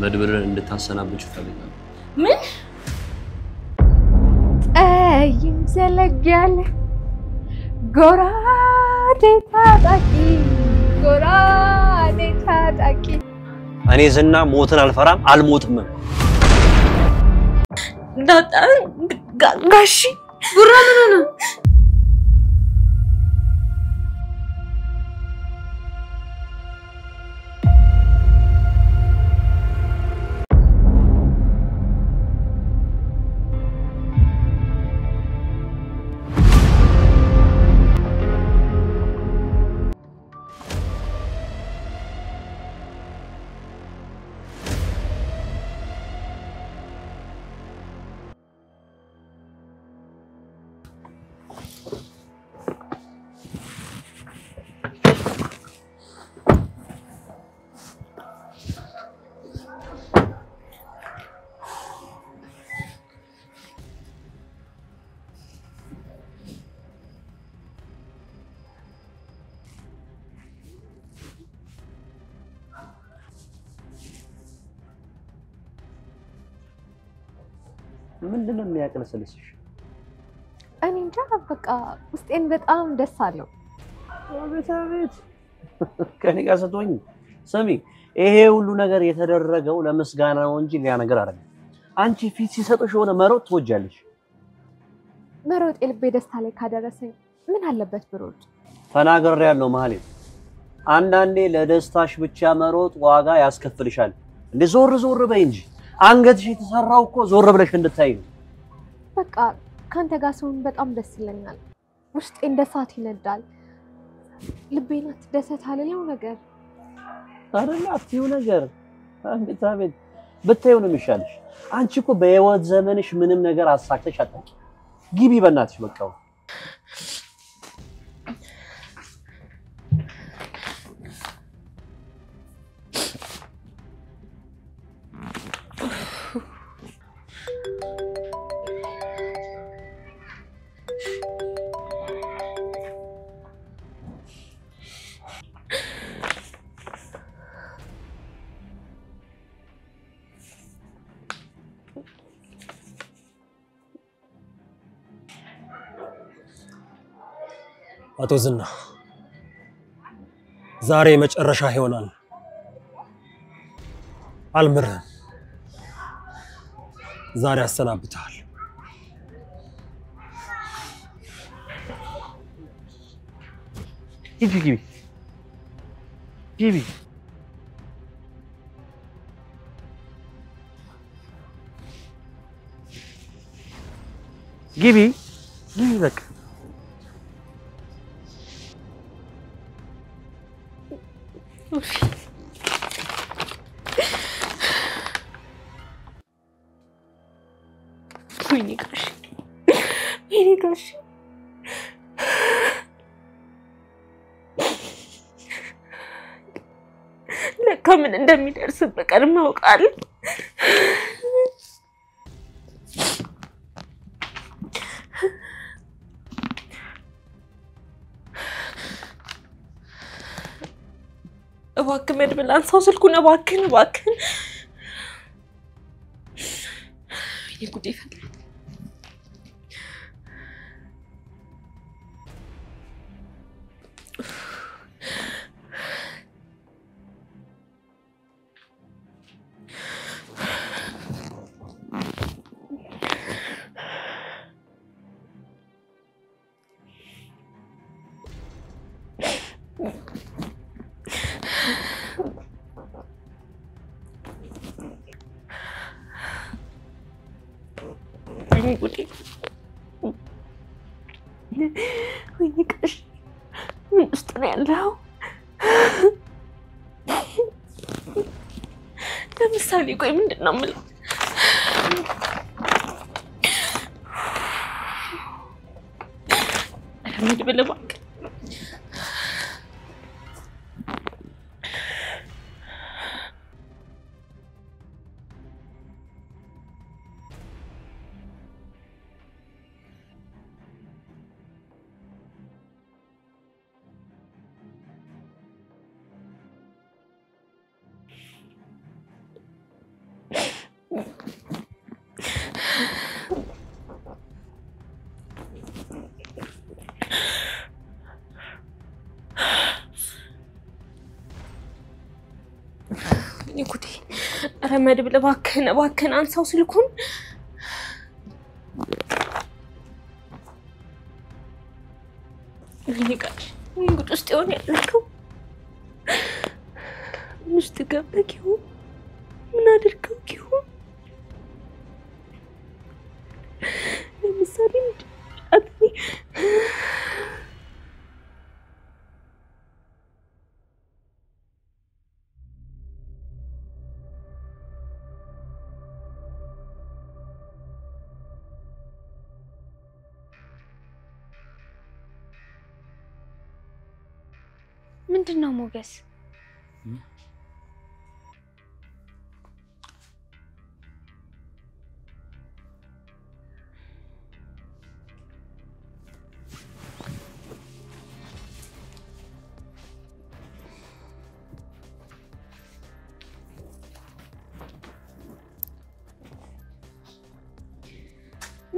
መድብርን እንድታሰናብቹ ፈልጋለሁ ምን አይም ዘለጋለ ጎራዴ ታጣቂ እኔ ዝና ሞትን አልፈራም አልሞትም ዳጣ ጋሺ ጉራ ምን ሆነ ምንድነው የሚያቀለሰልስሽ እኔ እንጃ በቃ ውስጤን በጣም ደስ አለው አቤት ከኔ ጋር ስትሆኝ ሰሚ ይሄ ሁሉ ነገር የተደረገው ለመስጋና ነው እንጂ ሌላ ነገር አይደለም አንቺ ፊት ሲሰጥሽ ሆነ መሮጥ ትወጃለሽ መሮጥ የልቤ ደስታ ላይ ካደረሰኝ ምን አለበት ብሮጥ ተናግሬያለሁ ማለት አንዳንዴ ለደስታሽ ብቻ መሮጥ ዋጋ ያስከፍልሻል እንደ ዞር በይ እንጂ አንገትሽ የተሰራው እኮ ዞር ብለሽ እንድታይ ነው በቃ ካንተ ጋር ሰውን በጣም ደስ ይለኛል ውስጤ እንደ ሳት ይነዳል ልቤና ተደሰታለ ነው ነገር አይደል አትዩ ነገር አቤት ብታዩ ነው የሚሻልሽ አንቺ እኮ በህይወት ዘመንሽ ምንም ነገር አሳክተሽ አታውቂ ግቢ በእናትሽ በቃው አቶ ዝና ዛሬ መጨረሻ ይሆናል አልምርህም ዛሬ አሰናብታል ግቢ በቃ ወይኔ ጋሽ ለካ ምን እንደሚደርስበት ቀድሞ ያውቃል እባክህ መድብል አንሳው ስልኩን እባክህ ይጉዴ ፈላ ይጉዴ ወይኔ ጋሽ ምን ውስጥ ነው ያለው ለምሳሌ ቆይ ምንድነው የምለው መድብል እባክህ يكودي رماد بلا باكن انساو سلكون يقول استوني لكم مش تقبلك يو من ادركوك يو مسارين ادري ምንድነው ሞገስ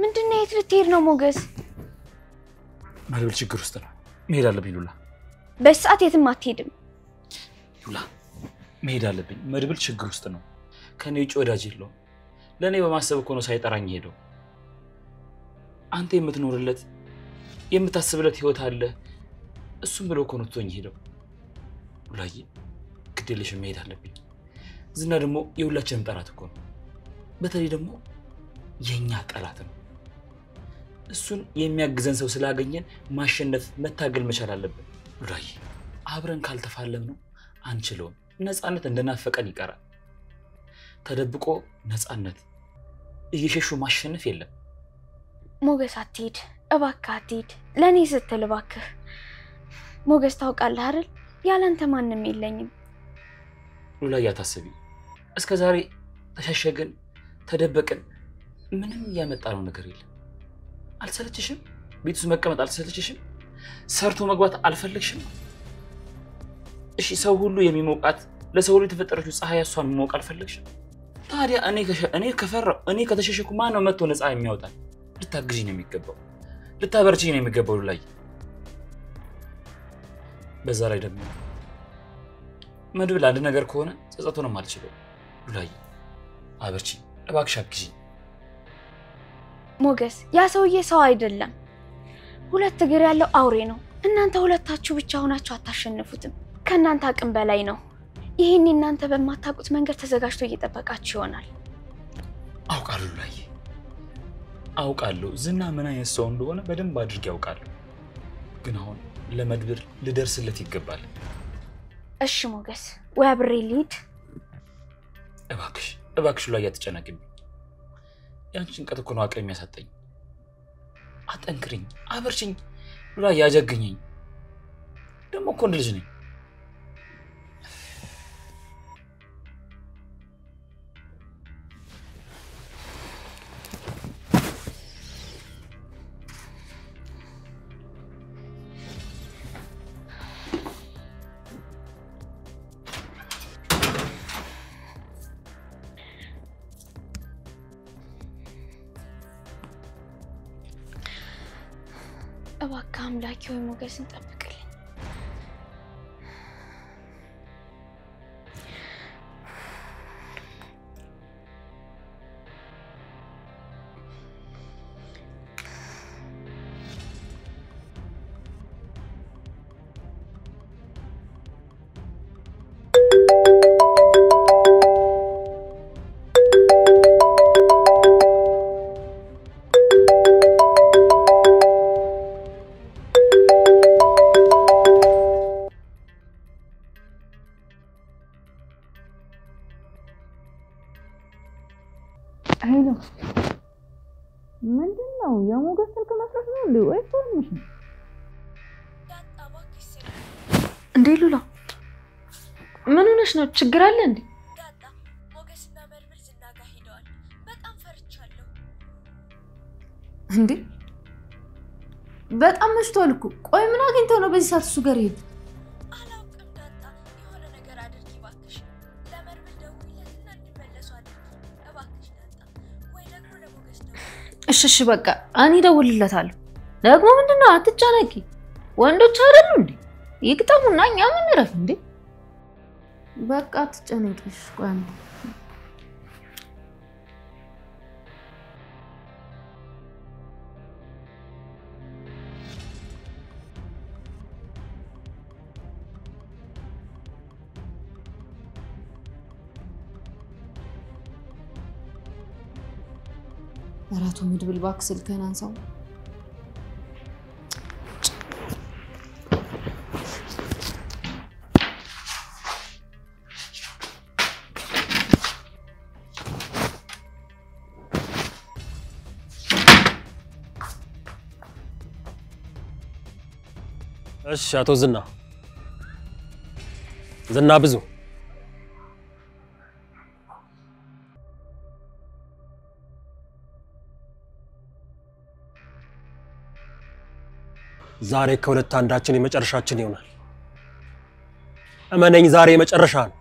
ምንድነው የትርቴር ነው ሞገስ ማለብል ችግር ውስጥ ነው መሄድ አለብኝ ሉላ በሰዓት የትም አትሄድም ሉላ መሄድ አለብኝ መድብል ችግር ውስጥ ነው ከኔ ውጭ ወዳጅ የለውም ለኔ በማሰብ እኮ ነው ሳይጠራኝ ሄደው አንተ የምትኖርለት የምታስብለት ህይወት አለ እሱም ብሎ እኮ ነው ትቶኝ ሄደው ሉላዬ ግዴለሽ መሄድ አለብኝ ዝና ደግሞ የሁላችንም ጠላት እኮ ነው በተለይ ደግሞ የኛ ጠላት ነው እሱን የሚያግዘን ሰው ስላገኘን ማሸነፍ መታገል መቻል አለብን ሉላዬ አብረን ካልተፋለም ነው አንችልም ነፃነት እንደናፈቀን ይቀራል ተደብቆ ነፃነት እየሸሹ ማሸነፍ የለም ሞገስ አትሄድ እባክህ አትሄድ ለኔ ስትል እባክህ ሞገስ ታውቃለህ አይደል ያላንተ ማንንም የለኝም ሉላዬ አታስቢ እስከዛሬ ተሸሸግን ተደበቅን ምንም ያመጣው ነገር የለም አልሰለችሽም ቤቱስ መቀመጥ አልሰለችሽም ሰርቶ መግባት አልፈልግሽም እሺ ሰው ሁሉ የሚሞቃት ለሰው ሁሉ የተፈጠረችው ፀሐይ እሷን መሞቅ አልፈልግሽም ታዲያ እኔ ከፈራው እኔ ከተሸሸኩ ማን ነው መጥቶ ነፃ የሚያወጣኝ ልታግዢኝ ነው የሚገባው ልታበርቺኝ ነው የሚገባው ሉላዬ በዛ ላይ ደግሞ መድብል አንድ ነገር ከሆነ ጸጸቱ ነው ማልችለው ሉላዬ አበርቺ እባክሽ አግዢኝ ሞገስ ያ ሰውዬ ሰው አይደለም ሁለት እግር ያለው አውሬ ነው እናንተ ሁለታችሁ ብቻ ሆናችሁ አታሸንፉትም ከናንተ አቅም በላይ ነው ይሄን እናንተ በማታውቁት መንገድ ተዘጋጅቶ እየተጠበቃችሁ ይሆናል አውቃለሁ ሉላዬ አውቃለሁ ዝና ምን አይነት ሰው እንደሆነ በደንብ አድርጌ አውቃለሁ ግን አሁን ለመድብል ልደርስለት ይገባል እሺ ሞገስ ወይ አብሬ ልሂድ እባክሽ ሉላዬ አትጨነቅኝ ያንቺን ቀጥ እኮ ነው አቅም የሚያሳጠኝ አጠንክሪኝ አበርቺኝ ሉላዬ አጀግኝኝ ደግሞ እኮ ልጅ ነኝ እባክህ አምላኬ ሆይ ሞገስን ጠብቅልኝ ሄሎ ምንድነው የሞገስ ስልክ መስራት ነው እንዴ ወይስ ሆነሽ እንዴ ሉላ ምን ሆነሽ ነው ችግር አለ እንዴ ዳጣ ሞገስና መርምር ዝና ጋር ሄደዋል በጣም ፈርቻለሁ እንዴ በጣም መሽቷል እኮ ቆይ ምን አግኝተው ነው በዚህ ሰዓት እሱ ጋር ይሄድ አላውቅም ዳጣ የሆነ ነገር አድርጊ እባክሽ ለመርምር ደውይለትና እንመለሱ አድርጊ እባክሽ እሺ በቃ እኔ ደውልለታለሁ ደግሞ ምንድነው አትጨነቂ ወንዶች አይደሉ እንዴ ይቅጠሙና እኛ ምን ረፍ እንዴ በቃ አትጨነቂሽ ቆይ አራቱ ምድብል ባክ ስልከን አንሳው እሺ አቶ ዝና ብዙ ዛሬ ከሁለት አንዳችን የመጨረሻችን ይሆናል እመነኝ ዛሬ የመጨረሻ ነው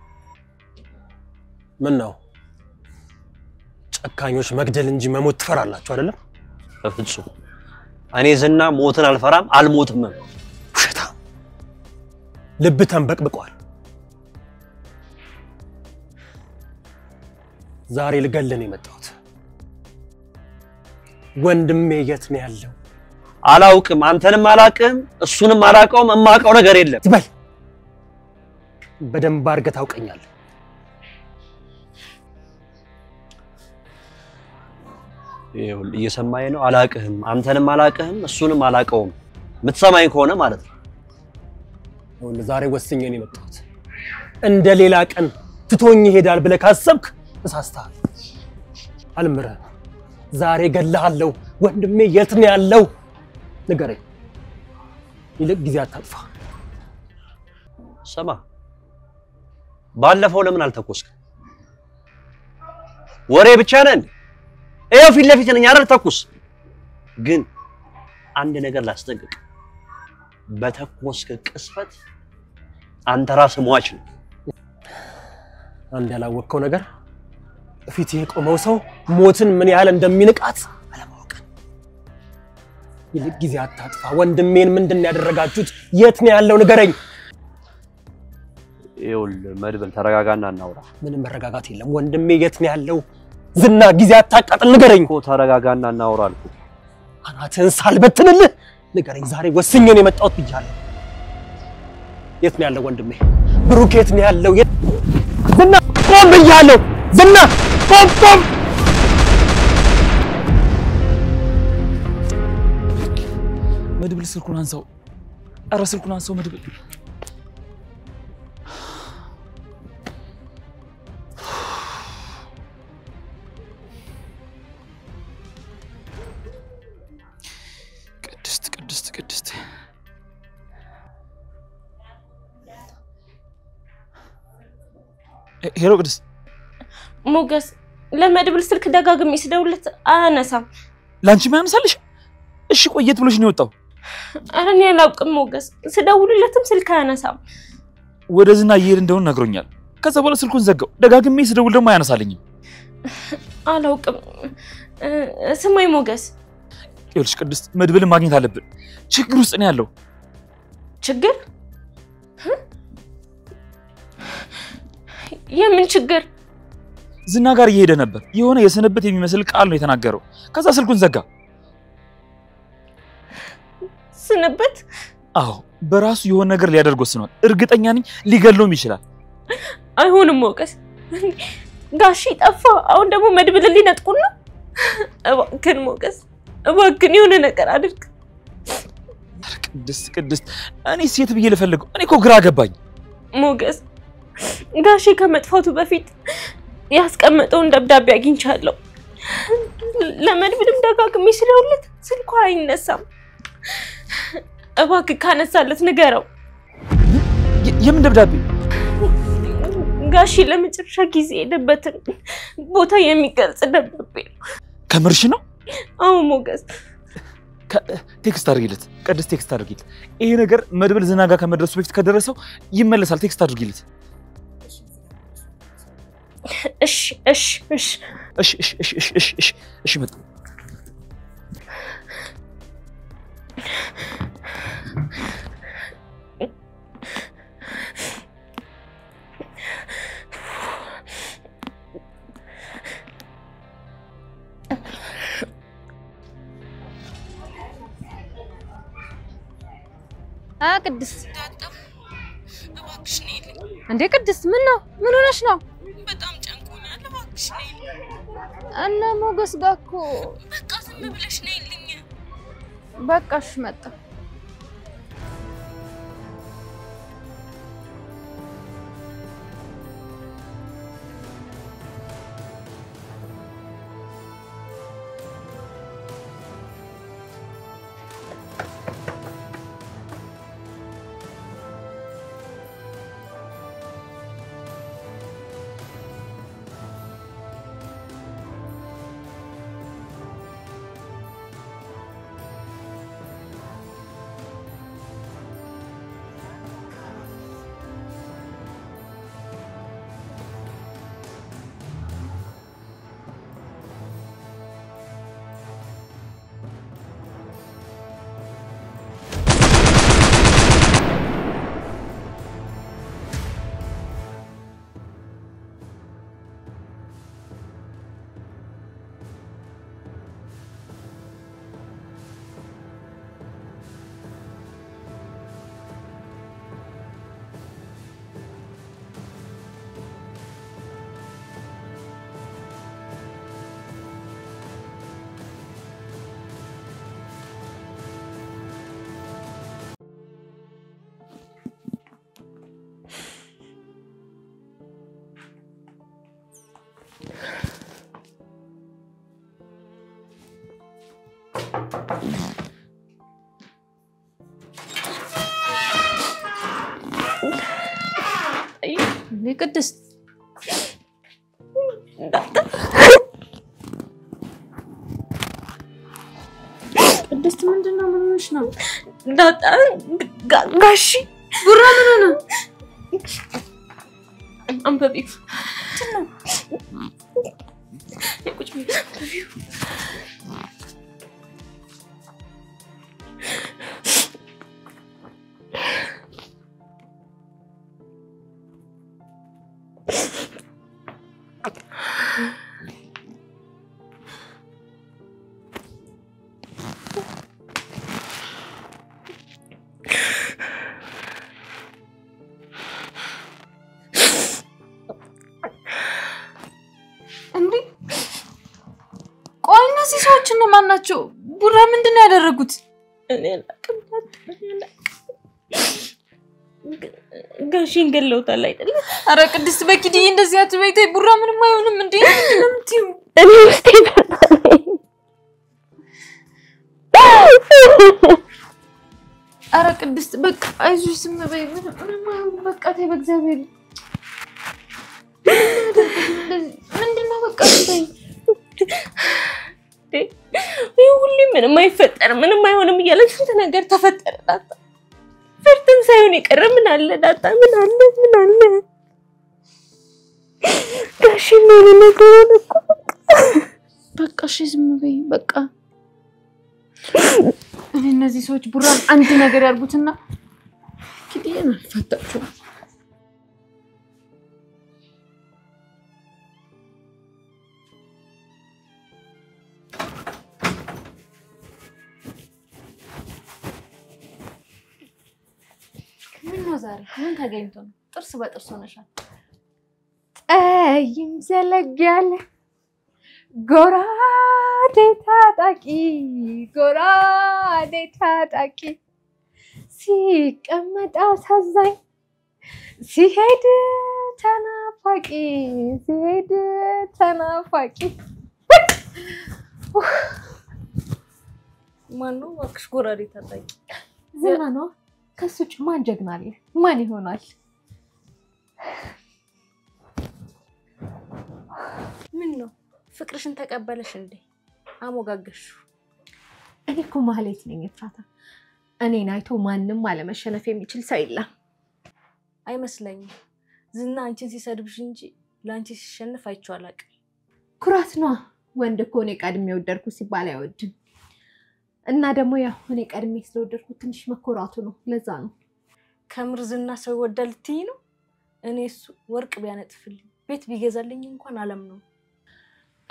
ምን ነው ጨካኞች መግደል እንጂ መሞት ትፈራላችሁ አይደለም በፍጹም እኔ ዝና ሞትን አልፈራም አልሞትም ውሸታ ልብ ተንበቅብቋል ዛሬ ልገልን የመጣሁት ወንድሜ የት ነው ያለው አላውቅም አንተንም አላውቅም እሱንም አላውቀውም እማውቀው ነገር የለም ትበል በደንብ አድርገህ ታውቀኛለህ ይኸውልህ እየሰማኸኝ ነው አላውቅህም አንተንም አላውቅህም እሱንም አላውቀውም የምትሰማኝ ከሆነ ማለት ነው ይኸውልህ ዛሬ ወስኜ ነው የመጣሁት እንደ ሌላ ቀን ትቶኝ ይሄዳል ብለህ ካሰብክ ተሳስተሃል አልምረህ ዛሬ ገለሃለሁ ወንድሜ የት ነው ያለው ንገረኝ ይልቅ ጊዜ አታጥፋ ሰማ ባለፈው ለምን አልተኮስክ ወሬ ብቻ ነን ይኸው ፊት ለፊት ነኝ አይደል ተኩስ ግን አንድ ነገር ላስጠንቅቅ በተኮስክ ቅስፈት አንተ ራስህ ሟች ነህ አንድ ያላወቅከው ነገር ፊት የቆመው ሰው ሞትን ምን ያህል እንደሚንቃት አለማወቅ ይልቅ ጊዜ አታጥፋ ወንድሜን ምንድን ያደረጋችሁት የት ነው ያለው ንገረኝ ይኸውልህ መድብል ተረጋጋና እናውራ ምንም መረጋጋት የለም ወንድሜ የት ነው ያለው ዝና ጊዜ አታቃጥል ንገረኝ እኮ ተረጋጋና እናውራ አልኩህ አናትህን ሳልበትንልህ ንገረኝ ዛሬ ወስኜ ነው የመጣሁት ብያለሁ የት ነው ያለው ወንድሜ ብሩክ የት ነው ያለው ዝና ቆም ብያለሁ ዝና ቆም መድብል ስልኩን አንሳው አረ ስልኩን አንሳው መድብል ቅድስት ሄሎ ቅድስት ሞገስ ለመድብል ስልክ ደጋግሜ ስደውልለት አያነሳም ላንቺ ማያነሳልሽ እሺ ቆየት ብሎሽ ነው የወጣው አረ እኔ አላውቅም ሞገስ ስደውልለትም ስልክ አያነሳም ወደዝና ይሄድ እንደሆነ ነግሮኛል ከዛ በኋላ ስልኩን ዘጋው ደጋግሜ ስደውል ደግሞ አያነሳልኝም አላውቅም ስማይ ሞገስ ይኸውልሽ ቅድስት መድብልን ማግኘት አለብን ችግር ውስጥ ነው ያለው ችግር የምን ችግር ዝና ጋር እየሄደ ነበር የሆነ የሰነበት የሚመስል ቃል ነው የተናገረው ከዛ ስልኩን ዘጋ ስነበት አዎ በራሱ የሆነ ነገር ሊያደርግ ወስኗል እርግጠኛ ነኝ ሊገለውም ይችላል አይሆንም ሞገስ ጋሺ ጠፋ አሁን ደግሞ መድብል ሊነጥቁና እባክህን ሞገስ እባክህን የሆነ ነገር አድርግ ቅድስት እኔ ሴት ብዬ ልፈልገው እኔ እኮ ግራ ገባኝ ሞገስ ጋሺ ከመጥፋቱ በፊት ያስቀመጠውን ደብዳቤ አግኝቻለሁ ለመድብልም ደጋግሜ ስደውልለት ስልኩ አይነሳም እባክህ ካነሳለት ንገረው የምን ደብዳቤ ጋሺ ለመጨረሻ ጊዜ የሄደበትን ቦታ የሚገልጽ ደብዳቤ ከምርሽ ነው አዎ ሞገስ ቴክስት አድርጊለት ቅድስት ቴክስት አድርጊለት ይሄ ነገር መድብል ዝና ጋር ከመድረሱ በፊት ከደረሰው ይመለሳል ቴክስት አድርጊለት እሺ መጣ ቅድስት እንዴ ቅድስት ምን ነው ምን ሆነሽ ነው በጣም ጨንቆኛል እባክሽ ነይ እና ሞገስ ጋር እኮ በቃ ዝም ብለሽ ነይልኝ በቃሽ መጣ ቅድስት ቅድስት ምንድነው ምን ሆነሽ ነው ዳጣ ጋሺ ቡራ ምን ሆነ አንበቢ ምንድነው የቁጭ እነማን ናቸው ቡራ ምንድነው ያደረጉት እኔ ጋሽን ገለውታል አይደል አረ ቅድስት በኪዲ እንደዚህ አትበይቴ ቡራ ምንም አይሆንም እንዴ ለምትዩ እኔ ውስጤ አረ ቅድስት በቃ አይዞሽ ዝም በይ ምንም አይሆንም በቃ ተይ በእግዚአብሔር ምንድነው በቃ ተይ ሁሌ ምንም አይፈጠርም ምንም አይሆንም እያለ ስንት ነገር ተፈጠረ ዳጣ ፈርተን ሳይሆን ይቀር ምን አለ ዳጣ ምን አለ ጋሽ ምን ነገር እኮ በቃ እሺ ዝም በይ በቃ እነዚህ ሰዎች ቡራን አንድ ነገር ያርጉትና ኪዲየን አልፈታቸው ዛሬ ምን ተገኝቶ ነው ጥርስ በጥርስ ሆነሻል ጠይም ዘለግ ያለ ጎራዴ ታጣቂ ሲቀመጥ አሳዛኝ ሲሄድ ተናፋቂ ማነው እባክሽ ጎራዴ ታጣቂ ዝና ነው ከሱጭ ማን ጀግና አለ ማን ይሆናል ምን ነው ፍቅርሽን ተቀበለሽ እንዴ አሞጋገሽ እኔ እኮ ማህሌት ነኝ ፍራታ እኔን አይቶ ማንንም አለመሸነፍ የሚችል ሰው የለም አይመስለኝም ዝና አንቺን ሲሰድብሽ እንጂ ላንቺ ሲሸነፍ አይቼው አላውቅም ኩራት ነው ወንድ እኮ እኔ ቀድሜ ወደድኩ ሲባል አይወድም እና ደግሞ ያው እኔ ቀድሜ ስለወደድኩት ትንሽ መኮራቱ ነው ለዛ ነው ከምርዝና ሰው ወደልትይ ነው እኔስ ወርቅ ቢያነጥፍልኝ ቤት ቢገዛልኝ እንኳን አለም ነው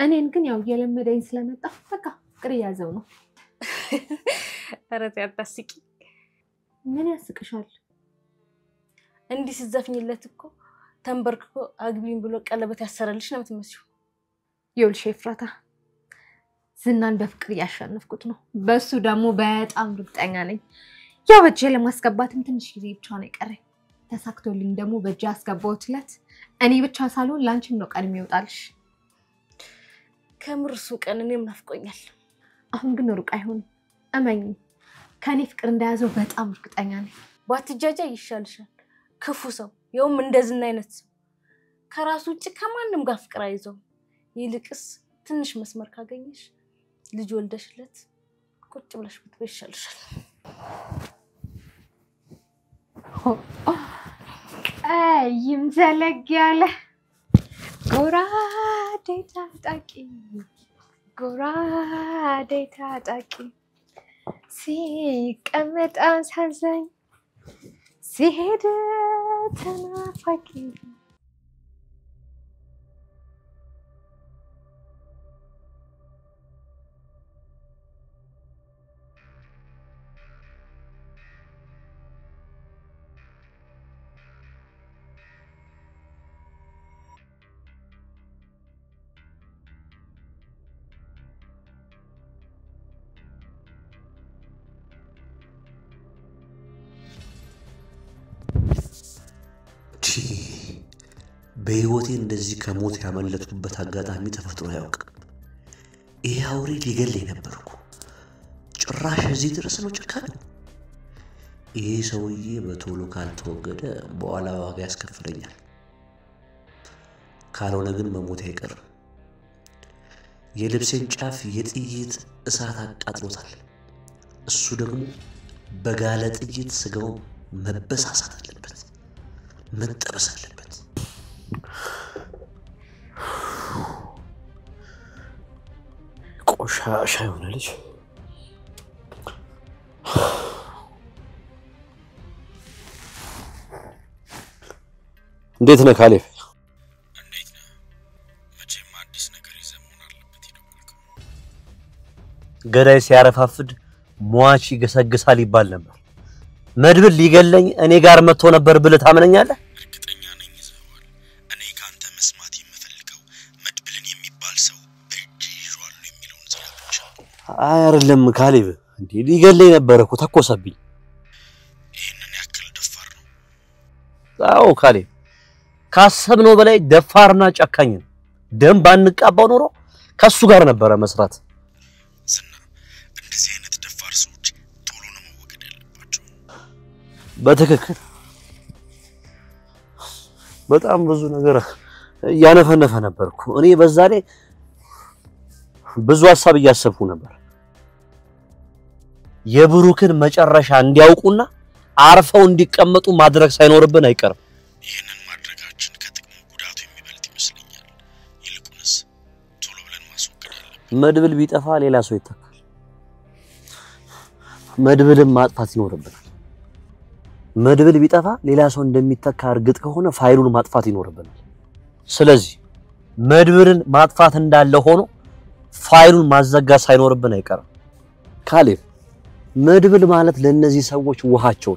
እኔን ግን ያው የለመደኝ ስለመጣ በቃ ፍቅር ያዘው ነው አረተ ያታስቂ ምን ያስቅሻል እንዲህ ሲዘፍኝለት እኮ ተንበርክኮ አግቢኝ ብሎ ቀለበት ያሰረልሽ ነው የምትመስዩ ይውልሽ ኤፍራታ ዝናን በፍቅር ያሻነፍኩት ነው በሱ ደግሞ በጣም እርግጠኛ ነኝ ያው በእጄ ለማስገባትም ትንሽ ጊዜ ብቻ ነው የቀረኝ ተሳክቶልኝ ደግሞ በእጄ አስገባውትለት እኔ ብቻ ሳልሆን ላንቺም ነው ቀድሜ ይወጣልሽ ከምርሱ ቀን እኔም ናፍቆኛል አሁን ግን ሩቅ አይሆን እመኝ ከኔ ፍቅር እንደያዘው በጣም እርግጠኛ ነኝ ባትጃጃ ይሻልሻል ክፉ ሰው የውም እንደዝና አይነት ሰው ከራሱ ውጭ ከማንም ጋር ፍቅር አይዘው ይልቅስ ትንሽ መስመር ካገኘሽ ልጅ ወልደሽለት ቁጭ ብለሽ ብትበይ ይሻልሻል ይምዘለግ ያለ ጎራዴ ታጣቂ ሲቀመጥ አሳዛኝ ሲሄድ ተናፋቂ በህይወቴ እንደዚህ ከሞት ያመለጥኩበት አጋጣሚ ተፈጥሮ ያውቃል ይሄ አውሬ ሊገለኝ ነበርኩ ጭራሽ እዚህ ድረስ ነው ጭካኔ ይሄ ሰውዬ በቶሎ ካልተወገደ በኋላ ዋጋ ያስከፍለኛል ካልሆነ ግን መሞት አይቀርም የልብሴን ጫፍ የጥይት እሳት አቃጥሎታል እሱ ደግሞ በጋለ ጥይት ስጋው መበሳሳት አለበት መጠበስ አለበት ቆሻሻ የሆነ ልጅ እንዴት ነህ ካሌብ እንዴት ነህ መቼም አዲስ ነገር ይዘሙን አለበት ይደውልከው ገዳይ ሲያረፋፍድ ሟች ይገሰግሳል ይባል ነበር መድብል ሊገለኝ እኔ ጋር መጥቶ ነበር ብለህ ታምነኛለህ እርግጠኛ ነኝ ይዘዋል እኔ ካንተ መስማት የምፈልገው መድብልን የሚባል ሰው እጅ ይዟል የሚለውን ዜና ብቻ አይደለም ካሌብ እንዴ ሊገለኝ ነበር እኮ ተኮሰብኝ ይሄንን ያክል ደፋር ነው አዎ ካሌብ ካሰብነው በላይ ደፋርና ጨካኝ ነው ደም ባንቀባው ኖሮ ከሱ ጋር ነበር መስራት ዝና እንደዚህ አይነት ደፋር ሰዎች ቶሎ ነው መወገድ ያለባቸው በትክክል በጣም ብዙ ነገር ያነፈነፈ ነበርኩ እኔ በዛ ላይ ብዙ ሐሳብ እያሰብኩ ነበር የብሩክን መጨረሻ እንዲያውቁና አርፈው እንዲቀመጡ ማድረግ ሳይኖርብን አይቀርም ይሄንን ማድረጋችን ከጥቅሙ ጉዳቱ የሚበልጥ ይመስለኛል ይልቁንስ ቶሎ ብለን ማስወገድ አለብን መድብል ቢጠፋ ሌላ ሰው ይተካል መድብልን ማጥፋት ይኖርብናል መድብል ቢጠፋ ሌላ ሰው እንደሚተካ እርግጥ ከሆነ ፋይሉን ማጥፋት ይኖርብናል ስለዚህ መድብልን ማጥፋት እንዳለ ሆኖ ፋይሉን ማዘጋት ሳይኖርብን አይቀርም ካሌብ መድብል ማለት ለነዚህ ሰዎች ውሃቸው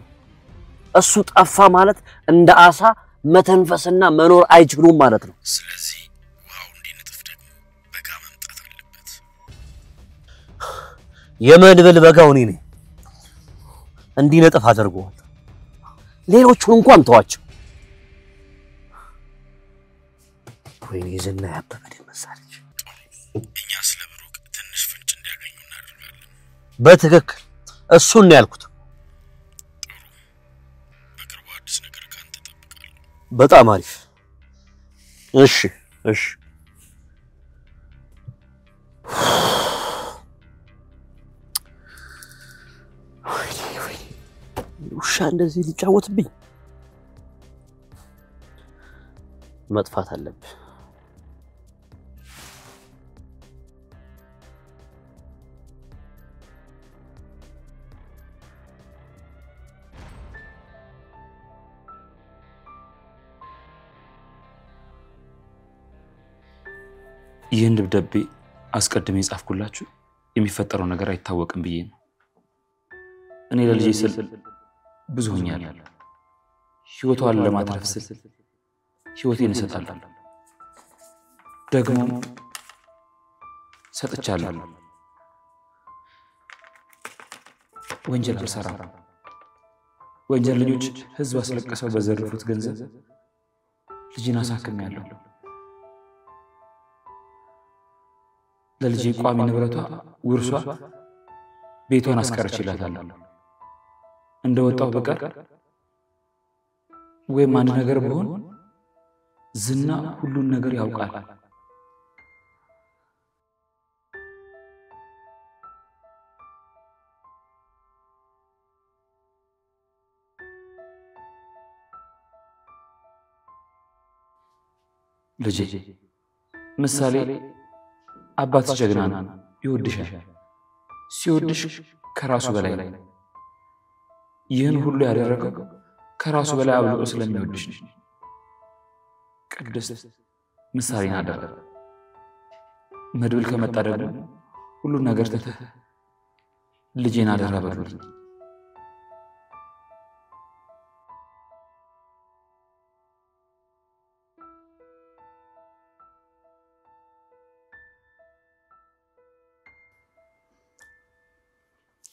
እሱ ጠፋ ማለት እንደ አሳ መተንፈስና መኖር አይችሉም ማለት ነው ስለዚህ ውሃው እንዲነጥፍ ደግሞ በጋ መምጣት አለበት የመድብል በጋው እኔ ነኝ እንዲነጥፍ አድርጓል ሌሎቹን እንኳን ተዋቸው ወይኔ ዝና ያበበ ደመሳለች እኛ ስለ ብሩክ ትንሽ ፍንጭ እንዲያገኙ እናደርጋለን በትክክል እሱን ነው ያልኩት በቅርቡ አዲስ ነገር ካንተ ተጠብቃለሁ በጣም አሪፍ እሺ ውሻ እንደዚህ ሊጫወትብኝ መጥፋት አለብህ ይህን ደብዳቤ አስቀድሜ ጻፍኩላችሁ የሚፈጠረው ነገር አይታወቅም ብዬ ነው። እኔ ለልጄ ስል ብዙ ሆኛለሁ። ህይወቷን ለማትረፍ ስል ህይወቴን እሰጣለሁ። ደግሞ ሰጥቻለሁ። ወንጀል አልሰራም። ወንጀለኞች ህዝብ አስለቀሰው በዘረፉት ገንዘብ ልጅን አሳክሜያለሁ። ለልጄ ቋሚ ንብረቷ ውርሷ ቤቷን አስቀርቼላታለሁ። እንደወጣው በቀር ወይም አንድ ነገር ቢሆን ዝና ሁሉን ነገር ያውቃል። ልጄ ምሳሌ አባትሽ ጀግና ነው፣ ይወድሻል። ሲወድሽ ከራሱ በላይ ነው። ይህን ሁሉ ያደረገው ከራሱ በላይ አብልጦ ስለሚወድሽ ነው። ቅድስት ምሳሌን አደራ። መድብል ከመጣ ደግሞ ሁሉን ነገር ትተህ ልጄን አደራ በሉልኝ።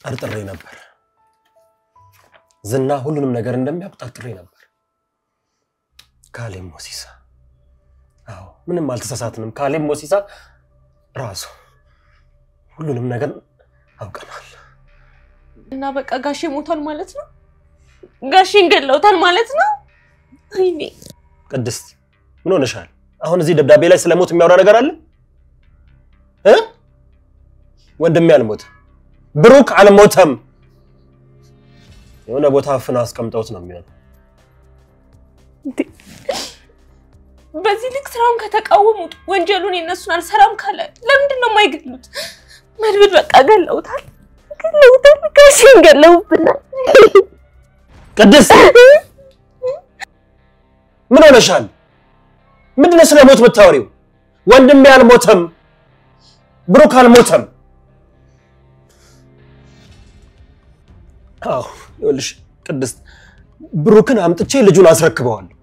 ጠርጥሬ ነበር። ዝና ሁሉንም ነገር እንደሚያውቅ ጠርጥሬ ነበር። ካሌብ ሞሲሳ፣ አዎ ምንም አልተሳሳትንም። ካሌብ ሞሲሳ ራሱ ሁሉንም ነገር አውቀናል። እና በቃ ጋሼ ሞቷል ማለት ነው? ጋሼን ገለውታል ማለት ነው? አይኔ ቅድስት ምን ሆነሻል? አሁን እዚህ ደብዳቤ ላይ ስለሞት የሚያወራ ነገር አለ? ወንድሜ አልሞተም፣ ብሩክ አልሞተም። የሆነ ቦታ አፍነው አስቀምጠውት ነው የሚሆነው። በዚህ ልክ ስራውን ከተቃወሙት ወንጀሉን የነሱን አልሰራም ካለ ለምንድን ነው የማይገሉት? መድብል በቃ ገለውታል። ጋሼን ገለውብናል። ቅድስት ምን ሆነሻል? ምንድነው ስለሞት የምታወሪው? ወንድሜ አልሞተም፣ ብሩክ አልሞተም። አዎ ይኸውልሽ ቅድስት፣ ብሩክን አምጥቼ ልጁን አስረክበዋለሁ።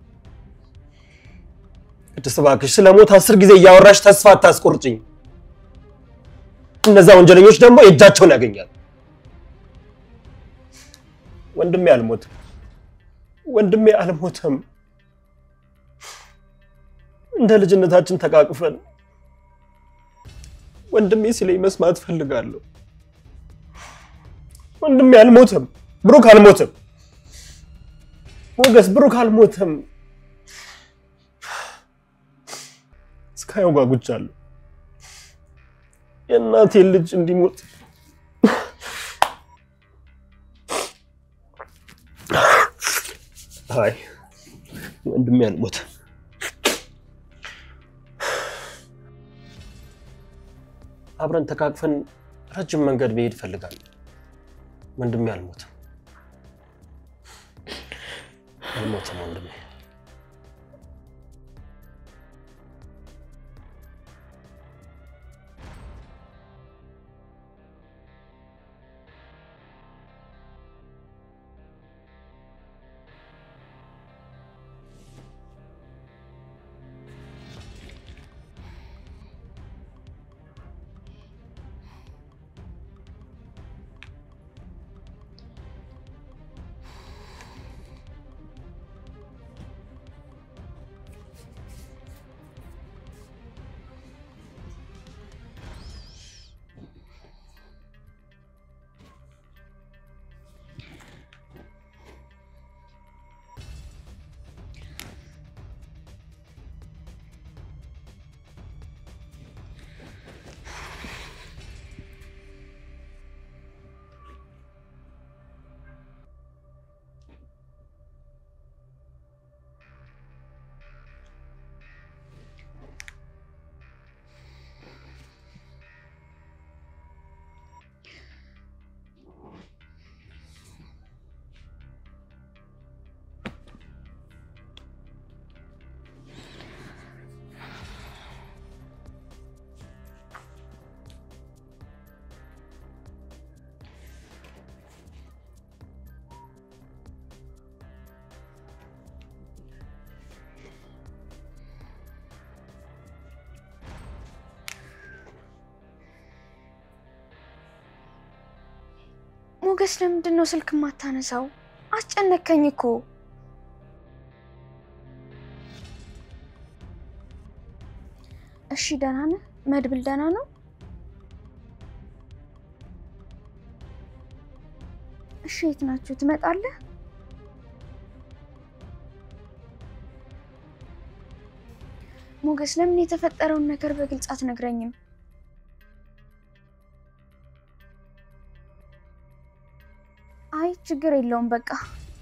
ቅድስት እባክሽ ስለሞት 10 ጊዜ እያወራሽ ተስፋ አታስቆርጭኝ። እነዛ ወንጀለኞች ደግሞ የእጃቸውን ያገኛሉ። ወንድሜ አልሞተም፣ ወንድሜ አልሞተም። እንደ ልጅነታችን ተቃቅፈን ወንድሜ ሲለኝ መስማት ፈልጋለሁ። ወንድሜ አልሞተም፣ ብሩክ አልሞተም። ሞገስ ብሩክ አልሞተም። እስካሁን ጓጉቻለሁ የእናቴን ልጅ እንዲሞት። አይ ወንድሜ አልሞተም። አብረን ተቃቅፈን ረጅም መንገድ መሄድ ፈልጋለሁ። ወንድሜ አልሞተም፣ አልሞተም ወንድሜ። ሞገስ ለምንድን ነው ስልክ ማታነሳው? አስጨነከኝ እኮ። እሺ ደህና ነህ? መድብል ደህና ነው? እሺ የት ናችሁ? ትመጣለህ? ሞገስ ለምን የተፈጠረውን ነገር በግልጽ አትነግረኝም? አይ ችግር የለውም በቃ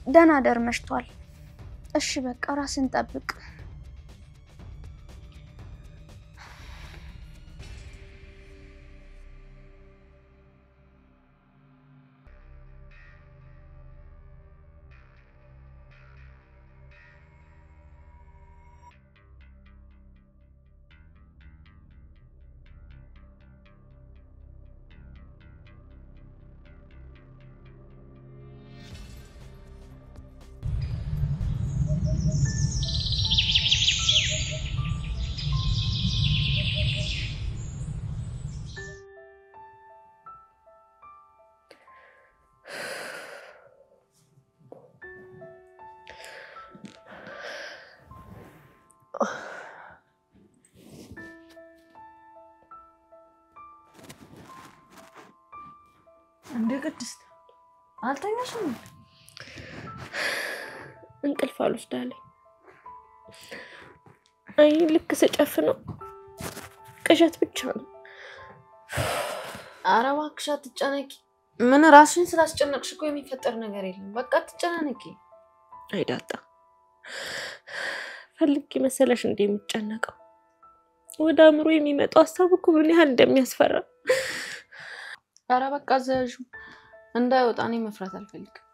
ደህና ደር መሽቷል። እሺ በቃ ራስን ጠብቅ። እንደ ቅድስት አልተኛሽም? እንቅልፍ አልወስዳለኝ። አይ ልክ ስጨፍነው ቅዠት ብቻ ነው። ኧረ እባክሽ አትጨነቂ። ምን ራስሽን ስላስጨነቅሽ እኮ የሚፈጠር ነገር የለም። በቃ አትጨናነቂ። አይዳጣ ፈልጌ መሰለሽ እንደ የምጨነቀው ወደ አእምሮ የሚመጣው ሀሳብ እኮ ምን ያህል እንደሚያስፈራ። ኧረ በቃ ዘዡ እንዳይወጣ እኔ መፍራት አልፈልግም።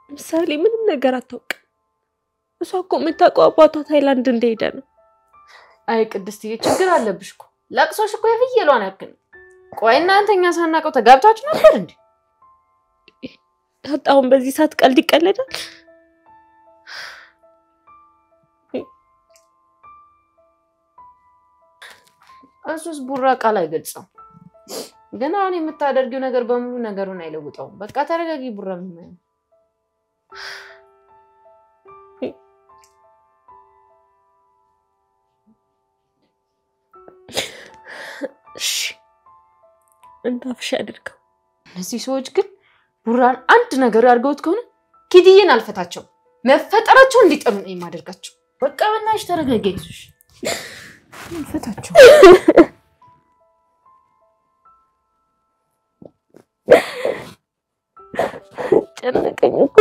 ምሳሌ ምንም ነገር አታውቅም። እሷ እኮ የምታውቀው አባቷ ታይላንድ እንደሄደ ነው። አይ ቅድስትዬ ችግር አለብሽ እኮ። ለቅሶሽ እኮ የፍየሏን ያክል። ቆይ እናንተኛ ሳናቀው ተጋብታችሁ ነበር እንዴ? ታጣውን በዚህ ሰዓት ቀልድ ይቀለዳል? እሱስ ቡራ ቃል አይገልጽም። ግን አሁን የምታደርጊው ነገር በሙሉ ነገሩን አይለውጠውም። በቃ ተረጋጊ ቡራ። ምን እሺ እንዳፍሽ አድርገው። እነዚህ ሰዎች ግን ቡራን አንድ ነገር አድርገውት ከሆነ ኪድዬን አልፈታቸው መፈጠራቸው እንዲጠሉ ነው የማደርጋቸው። በቃ በእናትሽ ተረጋጊ። አይዞሽ አልፈታቸው። ጨነቀኝ እኮ።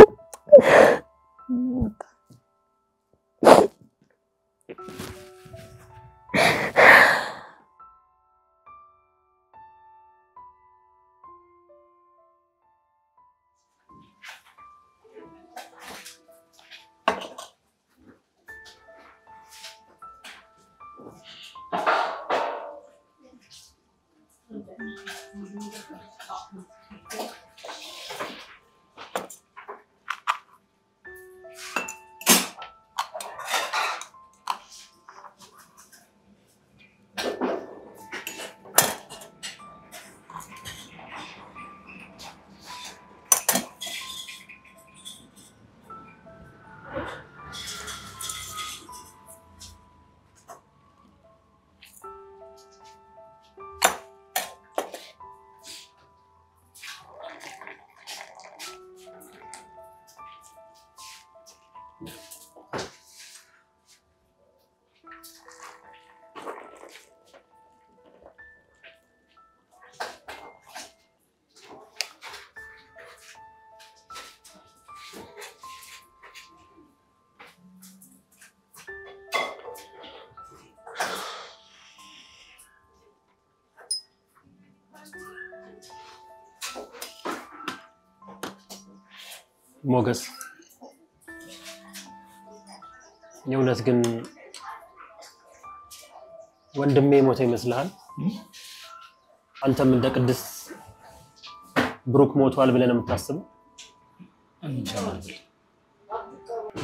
ሞገስ የእውነት ግን ወንድሜ ሞተ ይመስልሃል? አንተም እንደ ቅድስት ብሩክ ሞቷል ብለን የምታስበው?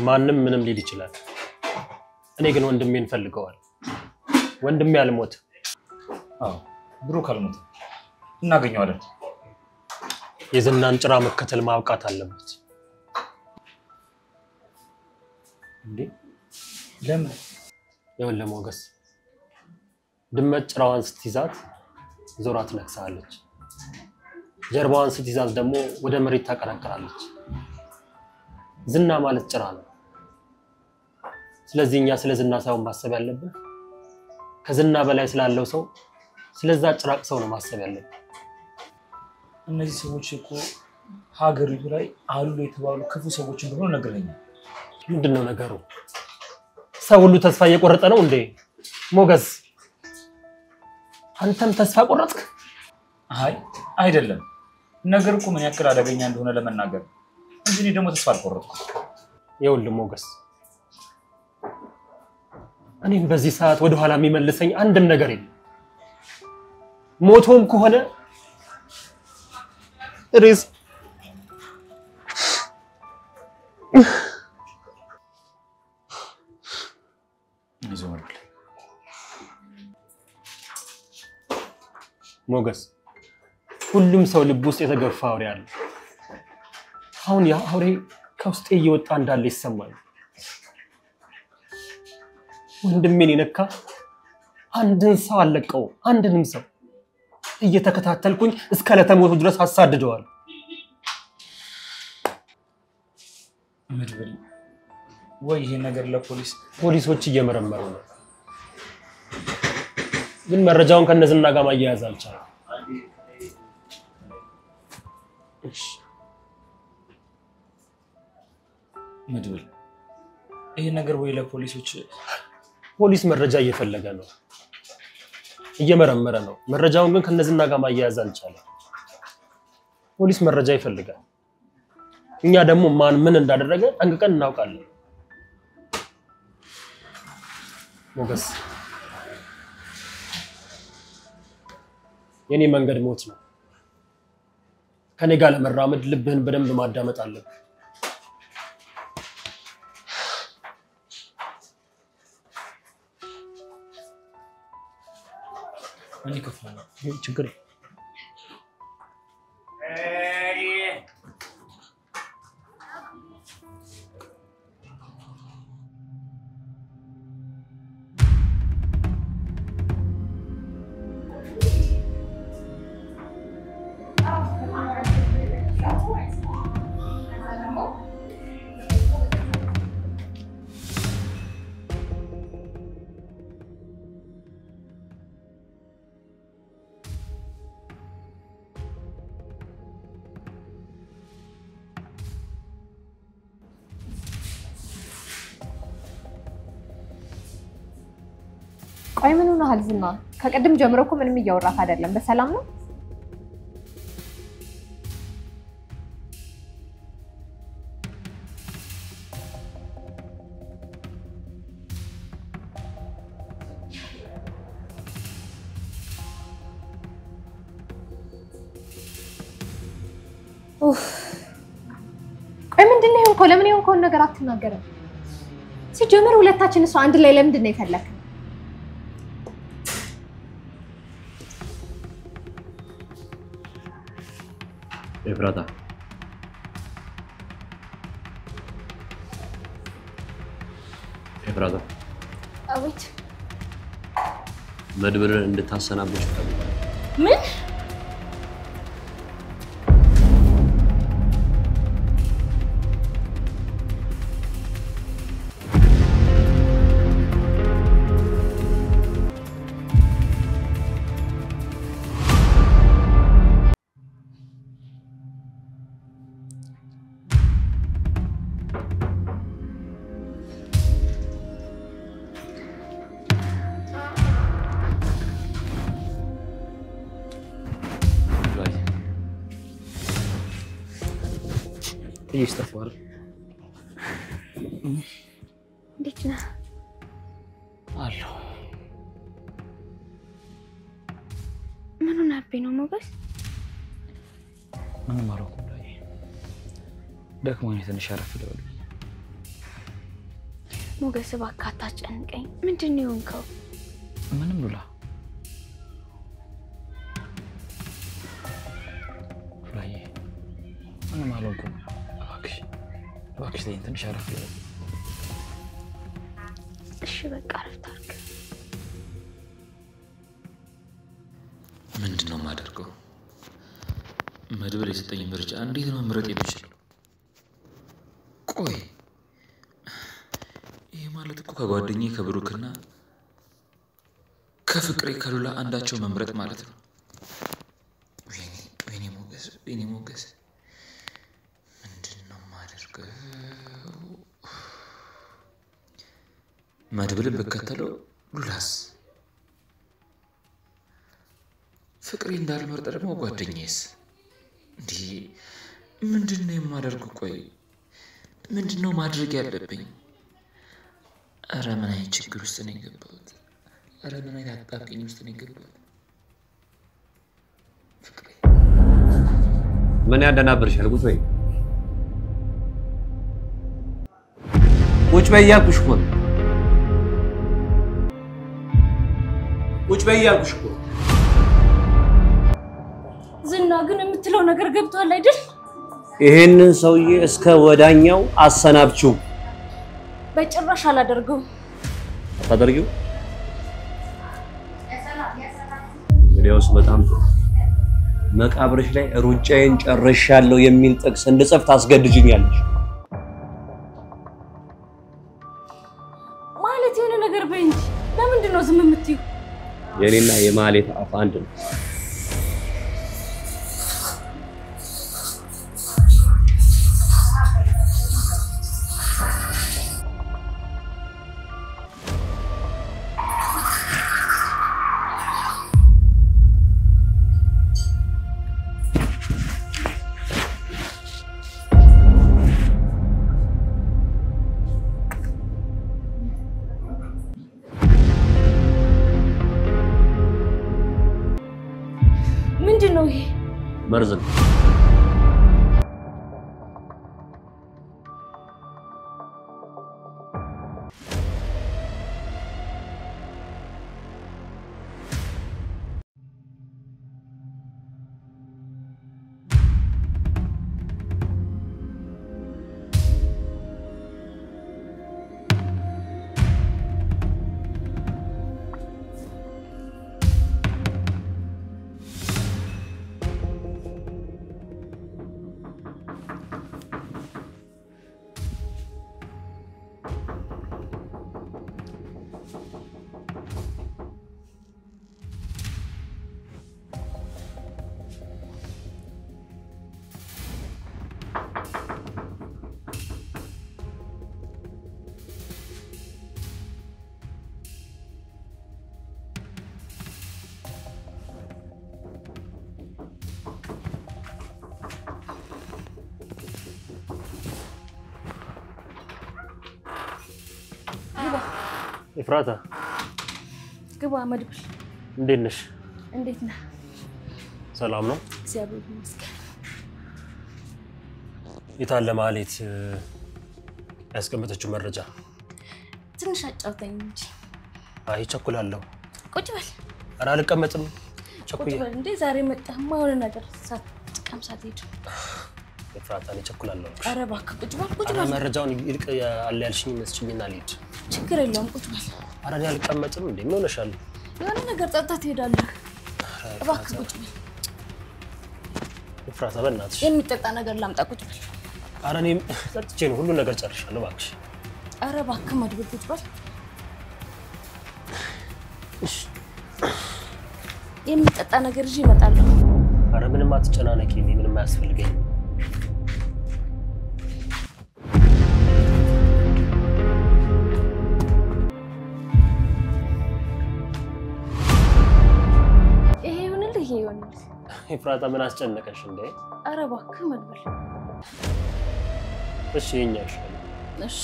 ማንም ምንም ሊል ይችላል። እኔ ግን ወንድሜን ፈልገዋል። ወንድሜ አልሞተ። አዎ ብሩክ አልሞተ። እናገኘዋለን። የዝናን ጭራ መከተል ማብቃት አለበት። እንዴ ለምን? ይኸውልህ ሞገስ፣ ድመት ጭራዋን ስትይዛት ዞራ ትነክሳለች፣ ጀርባዋን ስትይዛት ደግሞ ወደ መሬት ታቀረቅራለች። ዝና ማለት ጭራ ነው። ስለዚህ እኛ ስለ ዝና ሳይሆን ማሰብ ያለብን ከዝና በላይ ስላለው ሰው ስለዛ ጭራቅ ሰው ነው ማሰብ ያለብን። እነዚህ ሰዎች እኮ ሀገሪቱ ላይ አሉ የተባሉ ክፉ ሰዎች እንደሆኑ ነገረኛል። ምንድነው ነገሩ? ሰው ሁሉ ተስፋ እየቆረጠ ነው እንዴ? ሞገስ አንተም ተስፋ ቆረጥክ? አይ አይደለም። ነገር እኮ ምን ያክል አደገኛ እንደሆነ ለመናገር እንጂ እኔ ደግሞ ተስፋ አልቆረጥኩም። ይኸውልህ ሞገስ፣ እኔም በዚህ ሰዓት ወደ ኋላ የሚመልሰኝ አንድም ነገር የለም። ሞቶም ከሆነ ሬስ ሞገስ፣ ሁሉም ሰው ልብ ውስጥ የተገፋ አውሬ አለ። አሁን ያ አውሬ ከውስጤ እየወጣ እንዳለ ይሰማል። ወንድሜን የነካ አንድን ሰው አለቀው፣ አንድንም ሰው እየተከታተልኩኝ እስከ ለተሞቱ ድረስ አሳድደዋል። መድብል ወይ ይሄ ነገር ፖሊሶች እየመረመሩ ነው፣ ግን መረጃውን ከነዝና ጋር ማያያዝ አልቻለም። እሺ መድብል ይሄ ነገር ወይ ፖሊስ መረጃ እየፈለገ ነው፣ እየመረመረ ነው። መረጃውን ግን ከነዝና ጋር ማያያዝ አልቻለም። ፖሊስ መረጃ ይፈልጋል። እኛ ደግሞ ማን ምን እንዳደረገ ጠንቅቀን እናውቃለን። ሞገስ የኔ መንገድ ሞት ነው። ከኔ ጋር ለመራመድ ልብህን በደንብ ማዳመጥ አለብህ። እኔ ከፍላለሁ። ችግር ቆይ ምን ሆነሃል ዝና? ከቀድም ጀምሮ እኮ ምንም እያወራክ አይደለም። በሰላም ነው? ቆይ ምንድን ነው የሆንከው? ለምን የሆንከውን ነገር አትናገርም? ሲጀምር ሁለታችን እሱ አንድ ላይ ለምንድን ነው የፈለከው? ኤፍራታ አቤት። መድብልን እንድታሰናብሽ ፈልጋለሁ። ምን? ይስተፋል። እንዴት ነህ? አለሁ። ምን ሆነብኝ ነው ሞገስ? ምንም አልሆንኩም ላይ ደክሞኝ ትንሽ አረፍ ልበል። ሞገስ እባክህ አታስጨንቀኝ። ምንድን ነው የሆንከው? ምንም ሉላ ምንም አልሆንኩም። እባክሽ ተይኝ፣ ትንሽ አረፍ በይ። እሺ በቃ አረፍት አድርግ። ምንድነው የማደርገው? መድብል የሰጠኝ ምርጫ እንዴት ነው መምረጥ የምችለው? ቆይ ይሄ ማለት እኮ ከጓደኛዬ ከብሩክና ከፍቅሬ ከሉላ አንዳቸው መምረጥ ማለት ነው። ወይኔ ሞገስ ምንድነው የማደርገው? መድብልን ብከተለው ሉላስ? ፍቅሬ እንዳልመርጥ ደግሞ ጓደኛዬስ? እንዴ ምንድነው የማደርገው? ቆይ ምንድነው ማድረግ ያለብኝ? ኧረ ምን አይነት ችግር ውስጥ ነው የገባሁት? ኧረ ምን አይነት አጣብቂኝ ውስጥ ነው የገባሁት? ፍቅሬ ምን ያደናብርሻል? ቁጭ በይ ቁጭ በይ እያልኩሽ እኮ ነው። ቁጭ በይ እያልኩሽ እኮ። ዝና ግን የምትለው ነገር ገብቷል አይደል? ይሄንን ሰውዬ እስከ ወዳኛው አሰናብችው። በጭራሽ አላደርገውም። አታደርጊው? እንግዲያውስ በጣም ጥሩ። መቃብርሽ ላይ ሩጫዬን ጨርሻለሁ የሚል ጥቅስ እንድጽፍ ታስገድጅኛለሽ። ማለት የሆነ ነገር በይ እንጂ ለምንድን ነው ዝም የምትይው? የኔና የማሌት አፍ አንድ ነው። ምንድነው ይሄ? መርዝ ነው። ኢፍራታ ግባ። መድብል እንዴት ነሽ? እንዴት ነህ? ሰላም ነው? እግዚአብሔር ይመስገን። የታለ ማሌት ያስቀመጠችው መረጃ? ትንሽ አጫውተኝ እንጂ። አይ ቸኩላለሁ። ቁጭ በል። ኧረ አልቀመጥም። ቁጭ በል እንዴ። ዛሬ መጣህማ የሆነ ነገር ሳትቀምስ ሳትሄድ። ኢፍራታ እኔ ቸኩላለሁ። ኧረ እባክህ ቁጭ በል። ቁጭ በል። መረጃውን ይልቅ አለ ያልሽኝ መስጭኝና ልሂድ። ችግር የለውም ቁጭ በል። ኧረ እኔ አልቀመጥም። እንዴ ምን ሆነሻል? የሆነ ነገር ጠጥተህ ትሄዳለህ። እባክህ ቁጭ በል። ኢፍራታ በእናትሽ የሚጠጣ ነገር ላምጣ። ቁጭ በል። ኧረ እኔ ጠጥቼ ነው ሁሉ ነገር ጨርሻለሁ። እባክሽ። ኧረ እባክህ መድብል ቁጭ በል። የሚጠጣ ነገር ይዤ እመጣለሁ። ኧረ ምንም አትጨናነቂ። እኔ ምንም አያስፈልገኝም። ኢፍራታ ምን አስጨነቀሽ እንዴ? ኧረ እባክህ መድብል። እሺ የኛ ይሻላል። እሺ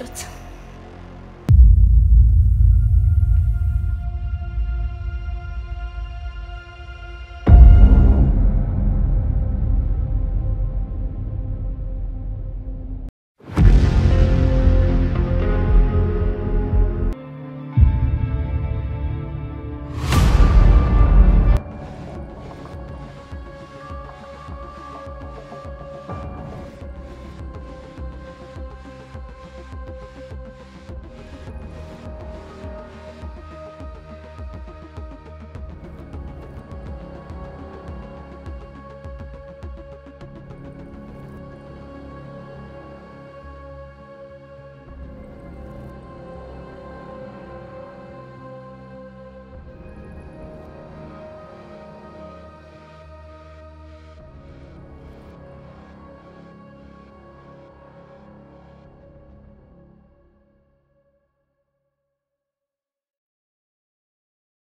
ልጫወት።